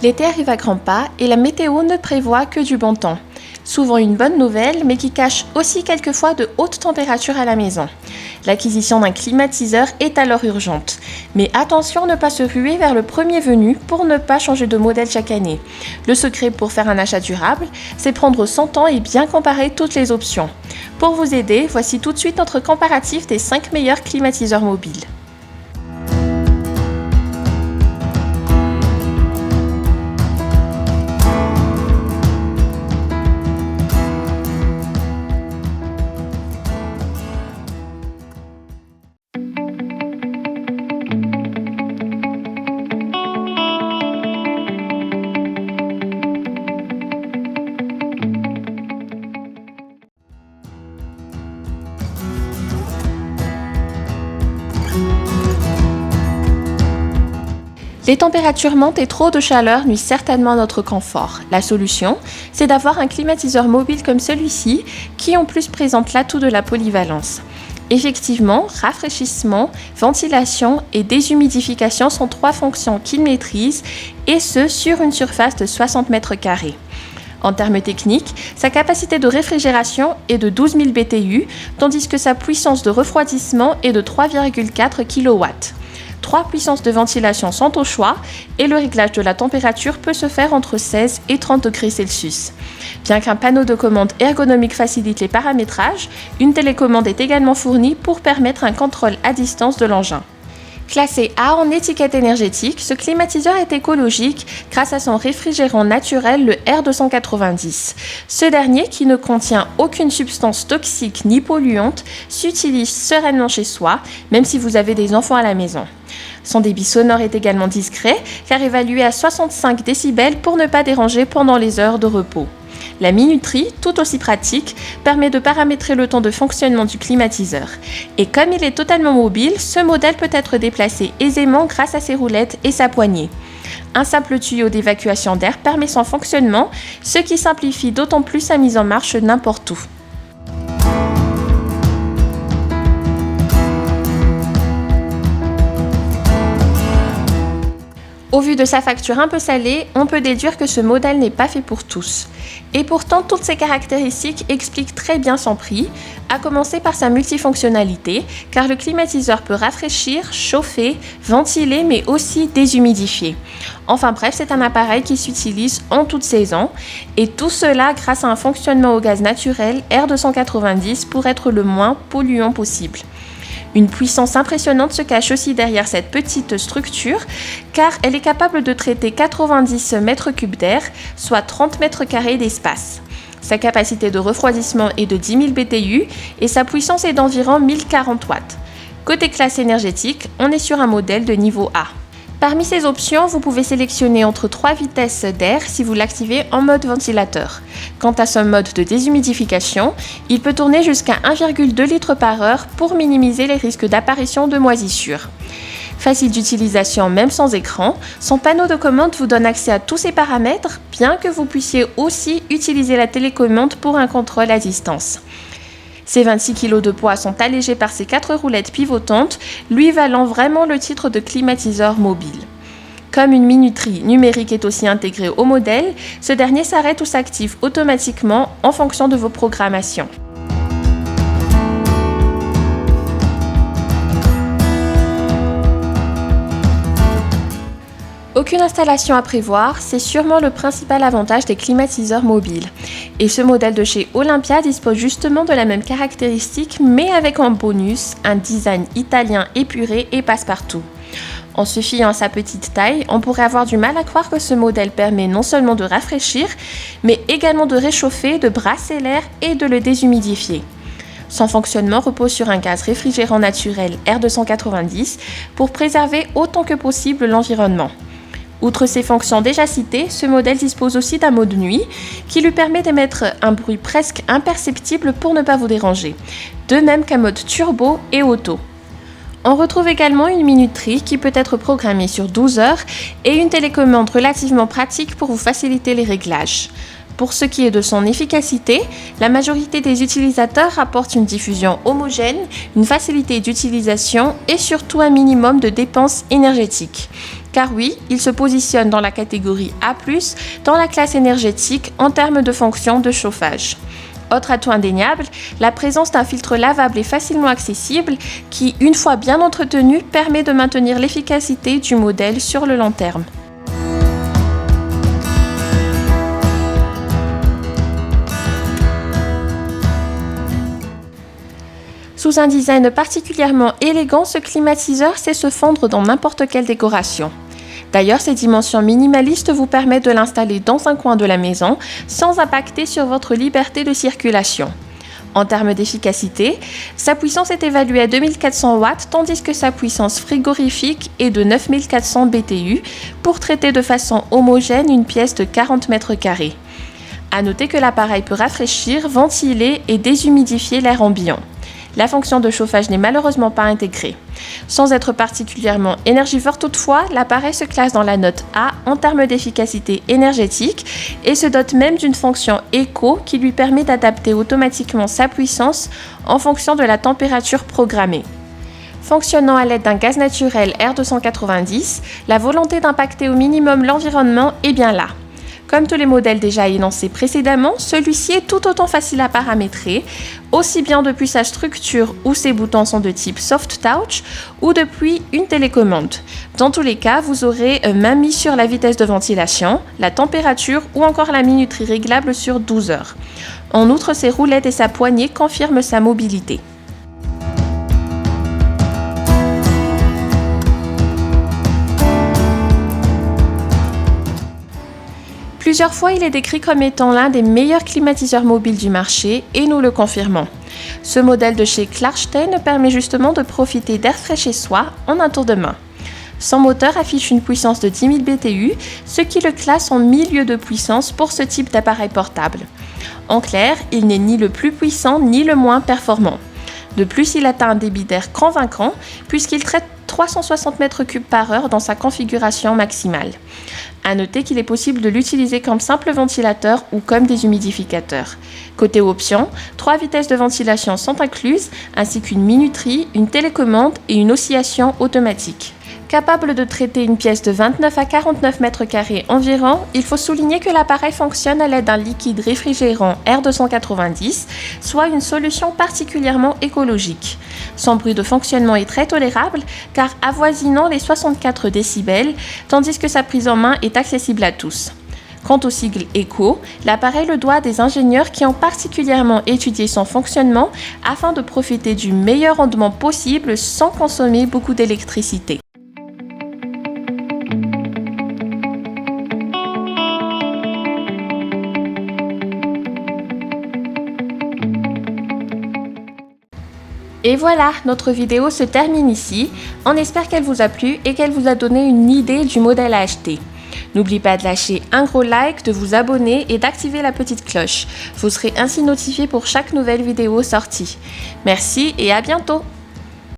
L'été arrive à grands pas et la météo ne prévoit que du bon temps. Souvent une bonne nouvelle, mais qui cache aussi quelquefois de hautes températures à la maison. L'acquisition d'un climatiseur est alors urgente. Mais attention à ne pas se ruer vers le premier venu pour ne pas changer de modèle chaque année. Le secret pour faire un achat durable, c'est prendre son temps et bien comparer toutes les options. Pour vous aider, voici tout de suite notre comparatif des 5 meilleurs climatiseurs mobiles. Les températures montent et trop de chaleur nuit certainement à notre confort. La solution, c'est d'avoir un climatiseur mobile comme celui-ci, qui en plus présente l'atout de la polyvalence. Effectivement, rafraîchissement, ventilation et déshumidification sont 3 fonctions qu'il maîtrise, et ce sur une surface de 60 mètres carrés. En termes techniques, sa capacité de réfrigération est de 12 000 BTU, tandis que sa puissance de refroidissement est de 3,4 kW. 3 puissances de ventilation sont au choix et le réglage de la température peut se faire entre 16 et 30 degrés Celsius. Bien qu'un panneau de commande ergonomique facilite les paramétrages, une télécommande est également fournie pour permettre un contrôle à distance de l'engin. Classé A en étiquette énergétique, ce climatiseur est écologique grâce à son réfrigérant naturel, le R290. Ce dernier, qui ne contient aucune substance toxique ni polluante, s'utilise sereinement chez soi, même si vous avez des enfants à la maison. Son débit sonore est également discret, car évalué à 65 décibels pour ne pas déranger pendant les heures de repos. La minuterie, tout aussi pratique, permet de paramétrer le temps de fonctionnement du climatiseur. Et comme il est totalement mobile, ce modèle peut être déplacé aisément grâce à ses roulettes et sa poignée. Un simple tuyau d'évacuation d'air permet son fonctionnement, ce qui simplifie d'autant plus sa mise en marche n'importe où. Au vu de sa facture un peu salée, on peut déduire que ce modèle n'est pas fait pour tous. Et pourtant, toutes ces caractéristiques expliquent très bien son prix, à commencer par sa multifonctionnalité, car le climatiseur peut rafraîchir, chauffer, ventiler, mais aussi déshumidifier. Enfin bref, c'est un appareil qui s'utilise en toute saison, et tout cela grâce à un fonctionnement au gaz naturel R290 pour être le moins polluant possible. Une puissance impressionnante se cache aussi derrière cette petite structure, car elle est capable de traiter 90 m3 d'air, soit 30 m² d'espace. Sa capacité de refroidissement est de 10 000 BTU et sa puissance est d'environ 1040 watts. Côté classe énergétique, on est sur un modèle de niveau A. Parmi ces options, vous pouvez sélectionner entre 3 vitesses d'air si vous l'activez en mode ventilateur. Quant à son mode de déshumidification, il peut tourner jusqu'à 1,2 litre par heure pour minimiser les risques d'apparition de moisissures. Facile d'utilisation même sans écran, son panneau de commande vous donne accès à tous ses paramètres, bien que vous puissiez aussi utiliser la télécommande pour un contrôle à distance. Ses 26 kg de poids sont allégés par ses 4 roulettes pivotantes, lui valant vraiment le titre de climatiseur mobile. Comme une minuterie numérique est aussi intégrée au modèle, ce dernier s'arrête ou s'active automatiquement en fonction de vos programmations. Aucune installation à prévoir, c'est sûrement le principal avantage des climatiseurs mobiles. Et ce modèle de chez Olympia dispose justement de la même caractéristique, mais avec en bonus un design italien épuré et passe-partout. En se fiant à sa petite taille, on pourrait avoir du mal à croire que ce modèle permet non seulement de rafraîchir, mais également de réchauffer, de brasser l'air et de le déshumidifier. Son fonctionnement repose sur un gaz réfrigérant naturel R290 pour préserver autant que possible l'environnement. Outre ces fonctions déjà citées, ce modèle dispose aussi d'un mode nuit qui lui permet d'émettre un bruit presque imperceptible pour ne pas vous déranger, de même qu'un mode turbo et auto. On retrouve également une minuterie qui peut être programmée sur 12 heures et une télécommande relativement pratique pour vous faciliter les réglages. Pour ce qui est de son efficacité, la majorité des utilisateurs rapportent une diffusion homogène, une facilité d'utilisation et surtout un minimum de dépenses énergétiques. Car oui, il se positionne dans la catégorie A+, dans la classe énergétique en termes de fonction de chauffage. Autre atout indéniable, la présence d'un filtre lavable et facilement accessible qui, une fois bien entretenu, permet de maintenir l'efficacité du modèle sur le long terme. Sous un design particulièrement élégant, ce climatiseur sait se fondre dans n'importe quelle décoration. D'ailleurs, ses dimensions minimalistes vous permettent de l'installer dans un coin de la maison sans impacter sur votre liberté de circulation. En termes d'efficacité, sa puissance est évaluée à 2400 watts tandis que sa puissance frigorifique est de 9400 BTU pour traiter de façon homogène une pièce de 40 mètres carrés. À noter que l'appareil peut rafraîchir, ventiler et déshumidifier l'air ambiant. La fonction de chauffage n'est malheureusement pas intégrée. Sans être particulièrement énergivore toutefois, l'appareil se classe dans la note A en termes d'efficacité énergétique et se dote même d'une fonction éco qui lui permet d'adapter automatiquement sa puissance en fonction de la température programmée. Fonctionnant à l'aide d'un gaz naturel R290, la volonté d'impacter au minimum l'environnement est bien là. Comme tous les modèles déjà énoncés précédemment, celui-ci est tout autant facile à paramétrer, aussi bien depuis sa structure où ses boutons sont de type soft touch ou depuis une télécommande. Dans tous les cas, vous aurez main mise sur la vitesse de ventilation, la température ou encore la minuterie réglable sur 12 heures. En outre, ses roulettes et sa poignée confirment sa mobilité. Plusieurs fois, il est décrit comme étant l'un des meilleurs climatiseurs mobiles du marché et nous le confirmons. Ce modèle de chez Klarstein permet justement de profiter d'air frais chez soi en un tour de main. Son moteur affiche une puissance de 10 000 BTU, ce qui le classe en milieu de puissance pour ce type d'appareil portable. En clair, il n'est ni le plus puissant ni le moins performant. De plus, il atteint un débit d'air convaincant puisqu'il traite 360 m3 par heure dans sa configuration maximale. À noter qu'il est possible de l'utiliser comme simple ventilateur ou comme déshumidificateur. Côté options, 3 vitesses de ventilation sont incluses, ainsi qu'une minuterie, une télécommande et une oscillation automatique. Capable de traiter une pièce de 29 à 49 mètres carrés environ, il faut souligner que l'appareil fonctionne à l'aide d'un liquide réfrigérant R290, soit une solution particulièrement écologique. Son bruit de fonctionnement est très tolérable car avoisinant les 64 décibels, tandis que sa prise en main est accessible à tous. Quant au sigle Eco, l'appareil le doit à des ingénieurs qui ont particulièrement étudié son fonctionnement afin de profiter du meilleur rendement possible sans consommer beaucoup d'électricité. Et voilà, notre vidéo se termine ici. On espère qu'elle vous a plu et qu'elle vous a donné une idée du modèle à acheter. N'oubliez pas de lâcher un gros like, de vous abonner et d'activer la petite cloche. Vous serez ainsi notifié pour chaque nouvelle vidéo sortie. Merci et à bientôt!